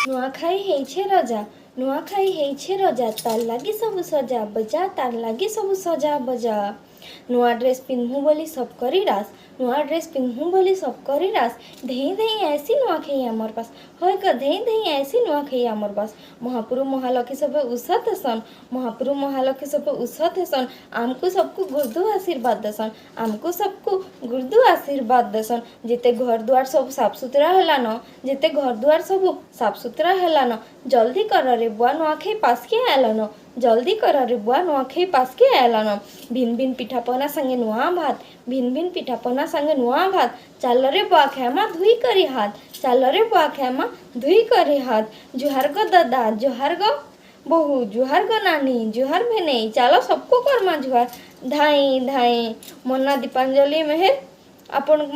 नुआखाई ହେଇଛେ रजा नुआखाई ହେଇଛେ रजा तार लागी सब सजा बजा तार लागी सब सजा बजा। नुआ ड्रेस पिन्हूँ बोली सब करी रास नुआ ड्रेस पिन्हूँ बोली सब करी रास धई धई ऐसी नुआखाई आमर पास होय क धई धई ऐसी नुआखाई आमर पास। महाप्रभु महालक्ष्मी सब उसत सन महाप्रभु महालक्ष्मी सब उसत सन आमको सबको गुर्दू आशीर्वाद दसन आमको सबको गुर्दू आशीर्वाद दसन। जिते घर द्वार सब साफ सुथरा है न जिते घर द्वार सब साफ सुथरा है न जल्दी कर रे बुआ नुआखाई पास के आलन जल्दी कर रे बुआ नुआखाई पास के आलन। भिन भिन पिठापना संगे नुआ भात भिन भिन पिठापना संगे नुआ भात चाल रे बुआ खेमा धुई करी हाथ चाल रे बुआ खेमा धुई करी हाथ। जुहार गो दादा जुहार गो बहु जुहार गो नानी जुहार भेने चलो सबको करमा जुहार धाई धाई। मन्ना दीपांजलि मेहर आपण